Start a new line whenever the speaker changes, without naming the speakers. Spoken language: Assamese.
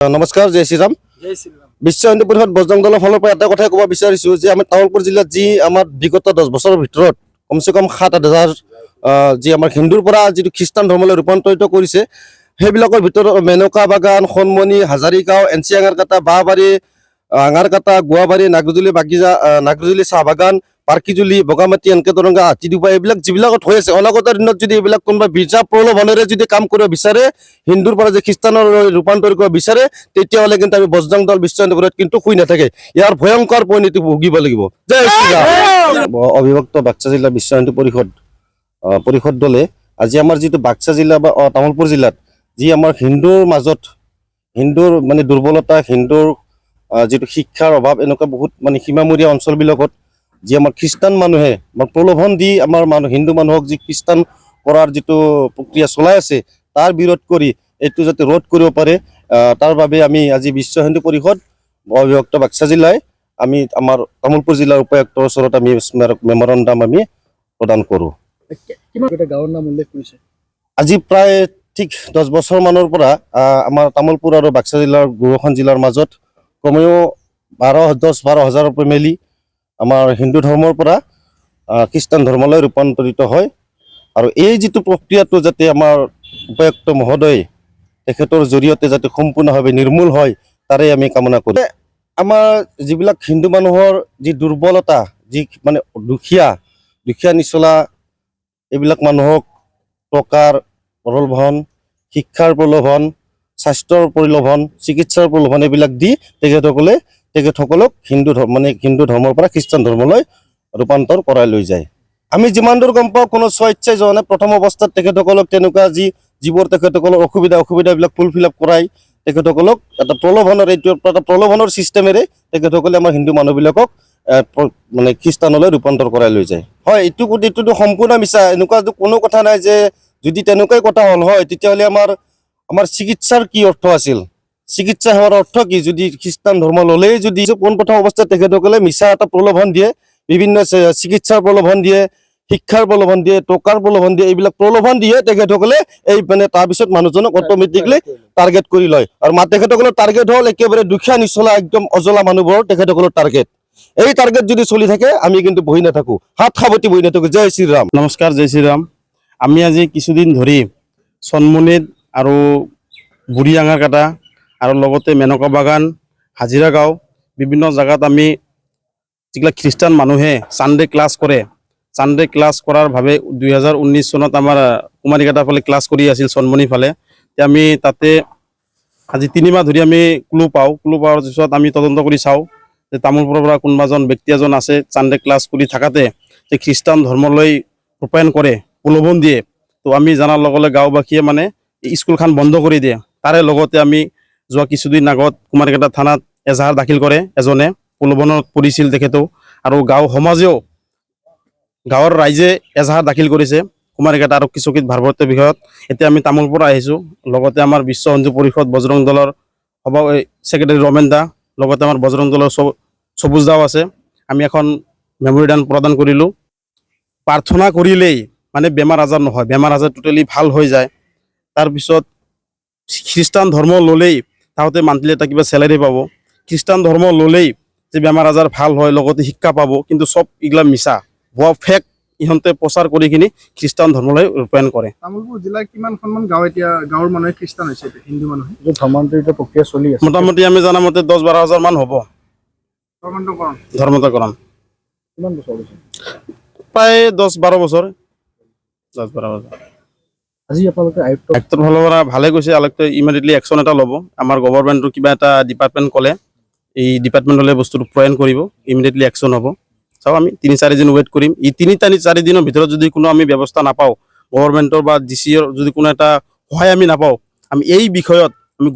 নমস্কাৰ, জয় শ্ৰীৰাম। বিশ্ব হিন্দু পৰিষদ বজৰং দলৰ ফালৰ পৰা এটা কথাই ক'ব বিচাৰিছোঁ যে আমি তামোলপুৰ জিলাত যি আমাৰ বিগত 10 বছৰৰ ভিতৰত কমচে কম 7,000 যি আমাৰ হিন্দুৰ পৰা যিটো খ্ৰীষ্টান ধৰ্মলৈ ৰূপান্তৰিত কৰিছে, সেইবিলাকৰ ভিতৰত মেনকা বাগান, সোণমণি, হাজাৰিগাঁও, এনচি আঙাৰকাটা, বাঁহবাৰী, আঙাৰকাটা, গুৱাবাৰী, নাগজুলি, বাগিজা, নাগজুলি চাহ বাগান, পাৰ্কিজুলি, বগামাটি, এনকেতৰঙ্গা, হাতীডুবা, এইবিলাক যিবিলাকত হৈ আছে, অনাগত দিনত যদি এইবিলাক কোনোবা বিজা প্ৰলোভনেৰে যদি কাম কৰিব বিচাৰে, হিন্দুৰ পৰা যে খ্ৰীষ্টানৰ ৰূপান্তৰ কৰিব বিচাৰে, তেতিয়াহ'লে কিন্তু আমি বজৰং দল বিশ্ব হিন্দু পৰিষদ কিন্তু শুই নাথাকে, ইয়াৰ ভয়ংকৰ পৰিণতি ভুগিব লাগিব। জয় শ্ৰীৰাম। অবিভক্ত বাক্সা জিলা বিশ্ব হিন্দু পৰিষদ দলে আজি আমাৰ যিটো বাক্সা জিলা বা তামোলপুৰ জিলাত যি আমাৰ হিন্দুৰ মাজত হিন্দুৰ মানে দুৰ্বলতা, হিন্দুৰ যিটো শিক্ষাৰ অভাৱ, এনেকুৱা বহুত মানে সীমামূৰীয়া অঞ্চলবিলাকত যি আমাৰ খ্ৰীষ্টান মানুহে প্ৰলোভন দি আমাৰ হিন্দু মানুহক যি খ্ৰীষ্টান কৰাৰ যিটো প্ৰক্ৰিয়া চলাই আছে, তাৰ বিৰোধ কৰি এইটো যাতে ৰোধ কৰিব পাৰে, তাৰ বাবে আমি আজি বিশ্ব হিন্দু পৰিষদ অবিভক্ত বাক্সা জিলাই আমি আমাৰ তামোলপুৰ জিলাৰ উপায়ুক্তৰ ওচৰত আমি মেমৰেণ্ডাম আমি প্ৰদান কৰোঁ। আজি প্ৰায় ঠিক 10 বছৰ মানৰ পৰা আমাৰ তামোলপুৰ আৰু বাক্সা জিলাৰ দুয়োখন জিলাৰ মাজত কমেও 10-12 হাজাৰৰ ফেমিলি আমাৰ হিন্দু ধৰ্মৰ পৰা খ্ৰীষ্টান ধৰ্মলৈ ৰূপান্তৰিত হয়। আৰু এই যিটো প্ৰক্ৰিয়াটো যাতে আমাৰ উপায়ুক্ত মহোদয় তেখেতৰ জৰিয়তে যাতে সম্পূৰ্ণভাৱে নিৰ্মূল হয়, তাৰে আমি কামনা কৰোঁ। আমাৰ যিবিলাক হিন্দু মানুহৰ যি দুৰ্বলতা, যি মানে দুখীয়া নিচলা, এইবিলাক মানুহক টকাৰ প্ৰলোভন, শিক্ষাৰ প্ৰলোভন, স্বাস্থ্যৰ প্ৰলোভন, চিকিৎসাৰ প্ৰলোভন, এইবিলাক দি তেখেতসকলক হিন্দু ধৰ্মৰ পৰা খ্ৰীষ্টান ধৰ্মলৈ ৰূপান্তৰ কৰাই লৈ যায়। আমি যিমান দূৰ গম পাওঁ, কোনো স্বেচ্ছাই যোৱা নাই। প্ৰথম অৱস্থাত তেখেতসকলক তেনেকুৱা যিবোৰ তেখেতসকলৰ অসুবিধাবিলাক ফুলফিল আপ কৰাই তেখেতসকলক এটা প্ৰলোভনৰ ছিষ্টেমেৰে তেখেতসকলে আমাৰ হিন্দু মানুহবিলাকক মানে খ্ৰীষ্টানলৈ ৰূপান্তৰ কৰাই লৈ যায়। হয়, এইটোতো সম্পূৰ্ণ মিছা। এনেকুৱা কোনো কথা নাই যে যদি তেনেকুৱাই কথা হ'ল হয়, তেতিয়াহ'লে আমাৰ চিকিৎসাৰ কি অৰ্থ আছিল? চিকিৎসা সেৱাৰ অৰ্থ কি? যদি খ্ৰীষ্টান ধৰ্ম ল'লেই যদি পোনপ্ৰথম অৱস্থাত তেখেতসকলে মিছা এটা প্ৰলোভন দিয়ে, বিভিন্ন চিকিৎসাৰ প্ৰলোভন দিয়ে, শিক্ষাৰ প্ৰলোভন দিয়ে, টকাৰ প্ৰলোভন দিয়ে, এইবিলাক প্ৰলোভন দিয়ে তেখেতসকলে এই মানে তাৰপিছত মানুহজনক অট'মেটিকলি টাৰ্গেট কৰি লয়। আৰু তেখেতসকলৰ টাৰ্গেট হ'ল একেবাৰে দুখীয়া নিচলা একদম অজলা মানুহবোৰৰ তেখেতসকলৰ টাৰ্গেট। এই টাৰ্গেট যদি চলি থাকে, আমি কিন্তু বহি নাথাকোঁ, হাত সাৱটি বহি নাথাকোঁ। জয় শ্ৰীৰাম।
নমস্কাৰ, জয় শ্ৰীৰাম। আমি আজি কিছুদিন ধৰি চনমনিত আৰু বুঢ়ী আঙাৰকাটা আৰু লগতে মেনকা বাগান, হাজিৰাগাঁও, বিভিন্ন জেগাত আমি যিবিলাক খ্ৰীষ্টান মানুহে ছানডে ক্লাছ কৰে, ছানডে ক্লাছ কৰাৰ ভাৱে 2019 চনত আমাৰ কুমাৰীকাটাৰ ফালে ক্লাছ কৰি আছিল, চনমনিৰ ফালে। আমি তাতে আজি 3 মাহ ধৰি আমি ক্লু পোৱাৰ পিছত আমি তদন্ত কৰি চাওঁ যে তামোলপুৰৰ পৰা কোনোবা এজন ব্যক্তি এজন আছে ছানডে ক্লাছ কৰি থাকাতে যে খ্ৰীষ্টান ধৰ্মলৈ ৰূপায়ণ কৰে, প্ৰলোভন দিয়ে। তো আমি জনাৰ লগে লগে গাঁওবাসীয়ে মানে স্কুলখন বন্ধ কৰি দিয়ে। তাৰে লগতে আমি যোৱা কিছুদিন আগত কুমাৰীকাটা থানাত এজাহাৰ দাখিল কৰে, এজনে প্ৰলোভনত পৰিছিল তেখেতেও, আৰু গাঁৱৰ ৰাইজে এজাহাৰ দাখিল কৰিছে কুমাৰীকাটা আৰক্ষী চকীত ভাৰপ্ৰাপ্ত বিষয়ত। এতিয়া আমি তামোলপুৰ আহিছোঁ, লগতে আমাৰ বিশ্ব হিন্দু পৰিষদ বজৰং দলৰ ছেক্ৰেটাৰী ৰমেন দা, লগতে আমাৰ বজৰং দলৰ সবুজ দাও আছে। আমি এখন মেমৰিণ্ডাম প্ৰদান কৰিলোঁ। প্ৰাৰ্থনা কৰিলেই মানে বেমাৰ আজাৰ নহয়, বেমাৰ আজাৰ টোটেলি ভাল হৈ যায়। তাৰপিছত খ্ৰীষ্টান ধৰ্ম ল'লেই তাহঁতে মান্থলি এটা কিবা চেলাৰী পাব, খ্ৰীষ্টান ধৰ্ম ল'লেই যে বেমাৰ আজাৰ ভাল হয়, লগতে শিক্ষা পাব, কিন্তু চব এইগিলা মিছা, ভুৱা ফেক ইহঁতে প্ৰচাৰ কৰি কিনি খ্ৰীষ্টান ধৰ্মলৈ ৰূপায়ণ কৰে।
তামোলপুৰ জিলাৰ কিমানখনমান গাঁও এতিয়া গাঁৱৰ মানুহে খ্ৰীষ্টান হৈছে, হিন্দু মানুহে ধৰ্মান্তৰিত প্ৰক্ৰিয়া চলি আছে?
মোটামুটি আমি জানা মতে 10-12 হাজাৰ মান হ'ব ধৰ্মান্তৰকৰণ।
কিমান বছৰ হৈছে?
প্ৰায় 10-12 বছৰ। 10-12 বছৰ।
আজি আপোনালোকে
আয়ুক্তৰ ফালৰ পৰা ভালে কৈছে, আয়ুক্তই ইমিডিয়েটলি একশ্যন এটা ল'ব। আমাৰ গভৰ্ণমেণ্টৰ কিবা এটা ডিপাৰ্টমেণ্ট ক'লে, এই ডিপাৰ্টমেণ্টলৈ বস্তুটো প্ৰয়াণ কৰিব, ইমিডিয়েটলি একশ্যন হ'ব। চাওঁ, আমি 3-4 দিন ৱেইট কৰিম। এই 3-4 দিনৰ ভিতৰত যদি কোনো আমি ব্যৱস্থা নাপাওঁ, গভৰ্ণমেণ্টৰ বা DCৰ যদি কোনো এটা সহায় আমি নাপাওঁ, আমি এই বিষয়ত আমি